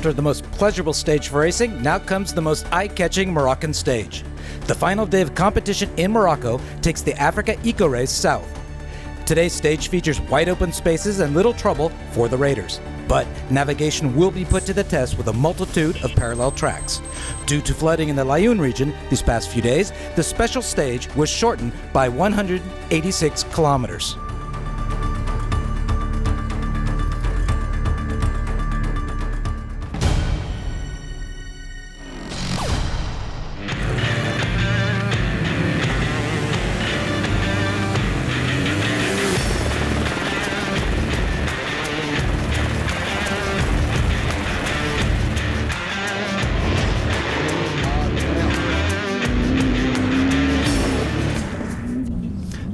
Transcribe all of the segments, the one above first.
After the most pleasurable stage for racing, now comes the most eye-catching Moroccan stage. The final day of competition in Morocco takes the AfricaEcoRace south. Today's stage features wide open spaces and little trouble for the raiders. But navigation will be put to the test with a multitude of parallel tracks. Due to flooding in the Laayoune region these past few days, the special stage was shortened by 186 kilometers.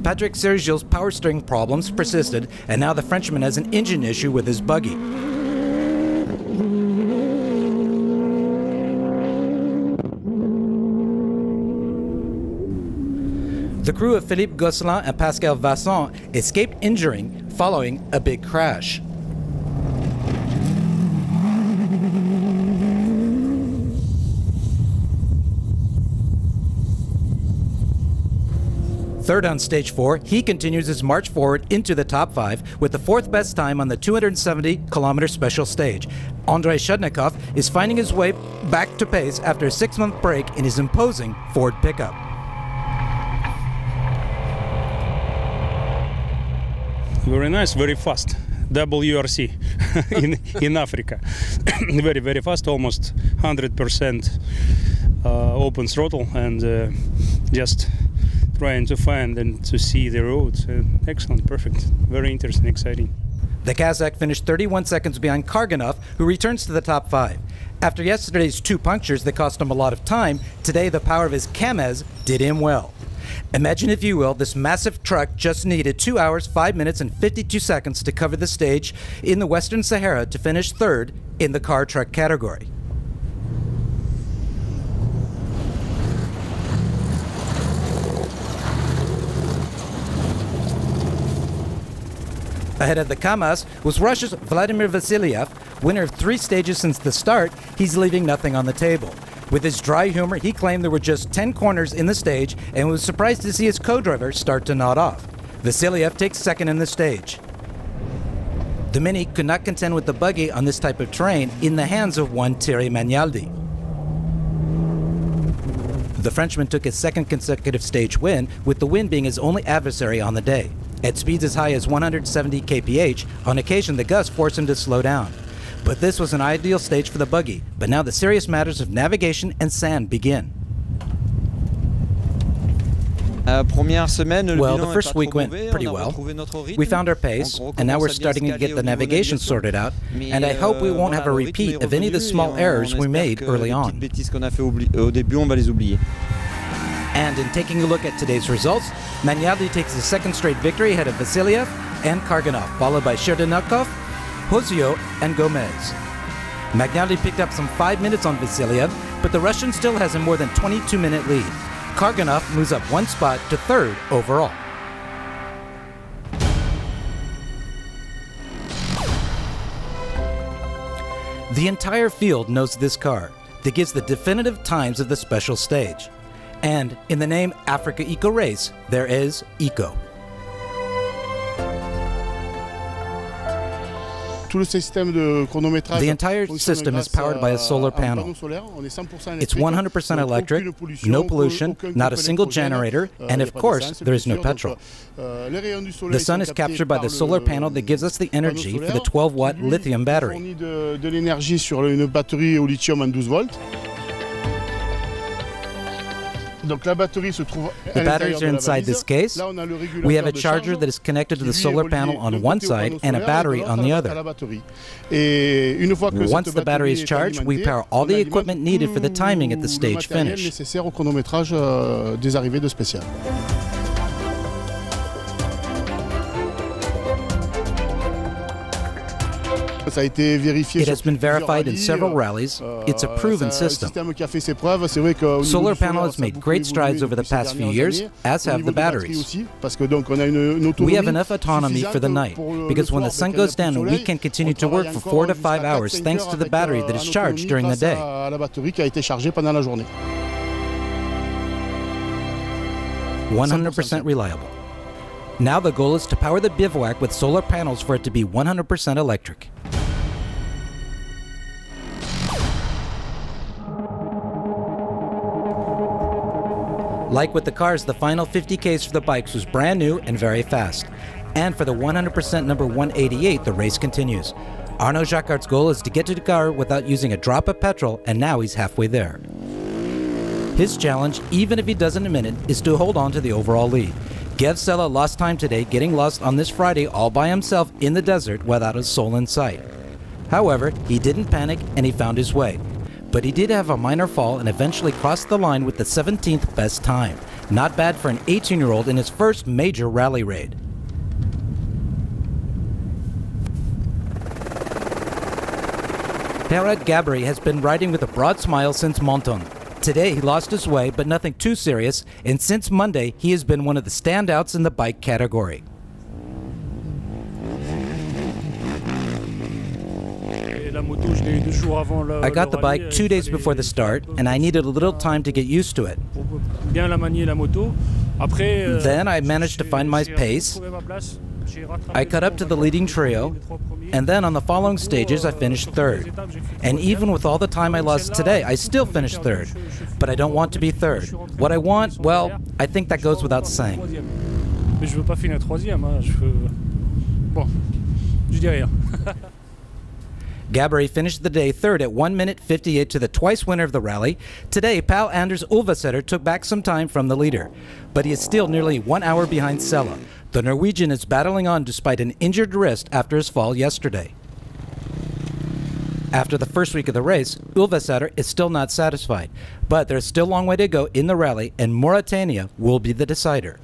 Patrick Sergio's power steering problems persisted, and now the Frenchman has an engine issue with his buggy. The crew of Philippe Gosselin and Pascal Vasson escaped injuring following a big crash. Third on stage 4, he continues his march forward into the top 5 with the 4th best time on the 270-kilometer special stage. Andrei Shednikov is finding his way back to pace after a 6-month break in his imposing Ford pickup. Very nice, very fast. WRC in Africa. Very, very fast, almost 100% open throttle, and just trying to find and to see the roads. Excellent, perfect, very interesting, exciting. The Kazakh finished 31 seconds behind Karganov, who returns to the top 5. After yesterday's 2 punctures that cost him a lot of time, today the power of his Kamaz did him well. Imagine, if you will, this massive truck just needed 2 hours, 5 minutes, and 52 seconds to cover the stage in the Western Sahara to finish 3rd in the car truck category. Ahead of the Kamaz was Russia's Vladimir Vasilyev. Winner of 3 stages since the start, he's leaving nothing on the table. With his dry humor, he claimed there were just 10 corners in the stage and was surprised to see his co-driver start to nod off. Vasilyev takes 2nd in the stage. The Mini could not contend with the buggy on this type of terrain in the hands of one Thierry Magnaldi. The Frenchman took his 2nd consecutive stage win, with the wind being his only adversary on the day. At speeds as high as 170 kph, on occasion the gusts forced him to slow down. But this was an ideal stage for the buggy, but now the serious matters of navigation and sand begin. Well, the first week went pretty well. We found our pace, and now we're starting to get the navigation sorted out, and I hope we won't have a repeat of any of the small errors we made early on. And in taking a look at today's results, Magnaldi takes his 2nd straight victory ahead of Vasilyev and Karganov, followed by Sherdinakov, Hozio, and Gomez. Magnaldi picked up some 5 minutes on Vasilyev, but the Russian still has a more than 22-minute lead. Karganov moves up 1 spot to 3rd overall. The entire field knows this car that gives the definitive times of the special stage. And in the name AfricaEcoRace, there is Eco. The entire system is powered by a solar panel. It's 100% electric, no pollution, not a single generator, and of course, there is no petrol. The sun is captured by the solar panel that gives us the energy for the 12-watt lithium battery. The batteries are inside this case. We have a charger that is connected to the solar panel on one side and a battery on the other. Once the battery is charged, we power all the equipment needed for the timing at the stage finish. It has been verified in several rallies. It's a proven system. Solar panel has made great strides over the past few years, as have the batteries. We have enough autonomy for the night, because when the sun goes down, we can continue to work for 4 to 5 hours thanks to the battery that is charged during the day. 100% reliable. Now the goal is to power the bivouac with solar panels for it to be 100% electric. Like with the cars, the final 50Ks for the bikes was brand new and very fast. And for the 100% number 188, the race continues. Arnaud Jacquard's goal is to get to Dakar without using a drop of petrol, and now he's halfway there. His challenge, even if he doesn't admit it, is to hold on to the overall lead. Gev Sela lost time today, getting lost on this Friday all by himself in the desert without a soul in sight. However, he didn't panic and he found his way. But he did have a minor fall and eventually crossed the line with the 17th best time. Not bad for an 18-year-old in his first major rally raid. Perret Gabri has been riding with a broad smile since Monton. Today he lost his way, but nothing too serious, and since Monday he has been one of the standouts in the bike category. I got the bike 2 days before the start, and I needed a little time to get used to it. Then I managed to find my pace. I caught up to the leading trio, and then on the following stages I finished third. And even with all the time I lost today, I still finished third. But I don't want to be third. What I want, well, I think that goes without saying. Gabri finished the day third at 1 minute 58 to the twice winner of the rally. Today, pal Anders Ulvaseter took back some time from the leader, but he is still nearly 1 hour behind Sela. The Norwegian is battling on despite an injured wrist after his fall yesterday. After the first week of the race, Ulvaseter is still not satisfied, but there's still a long way to go in the rally, and Mauritania will be the decider.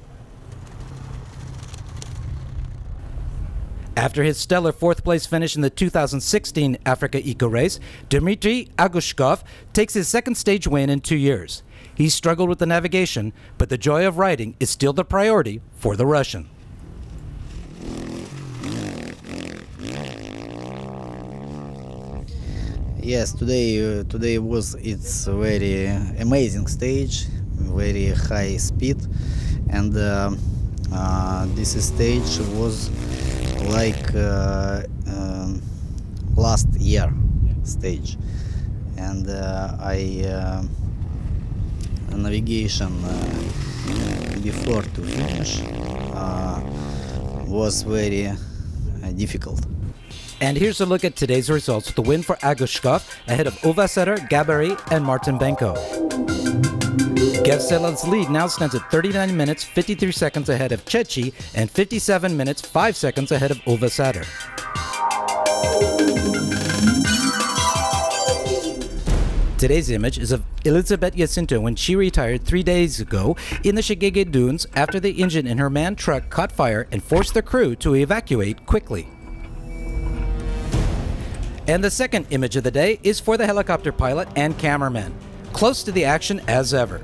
After his stellar fourth-place finish in the 2016 AfricaEcoRace, Dmitry Agushkov takes his second stage win in 2 years. He struggled with the navigation, but the joy of riding is still the priority for the Russian. Yes, today it's a very amazing stage, very high speed, and this stage was like last year stage, and navigation before to finish was very difficult. And here's a look at today's results. The win for Agushkov ahead of Ulvaseter, Gabri, and Martin Benko. Gev Sela's lead now stands at 39 minutes 53 seconds ahead of Chechi and 57 minutes 5 seconds ahead of Ulvaseter. Today's image is of Elizabeth Jacinto when she retired 3 days ago in the Shigege Dunes after the engine in her manned truck caught fire and forced the crew to evacuate quickly. And the second image of the day is for the helicopter pilot and cameraman, close to the action as ever.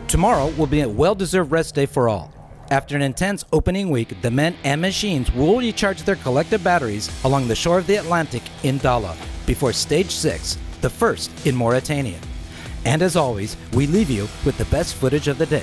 Tomorrow will be a well-deserved rest day for all. After an intense opening week, the men and machines will recharge their collective batteries along the shore of the Atlantic in Dala before Stage 6, the first in Mauritania. And as always, we leave you with the best footage of the day.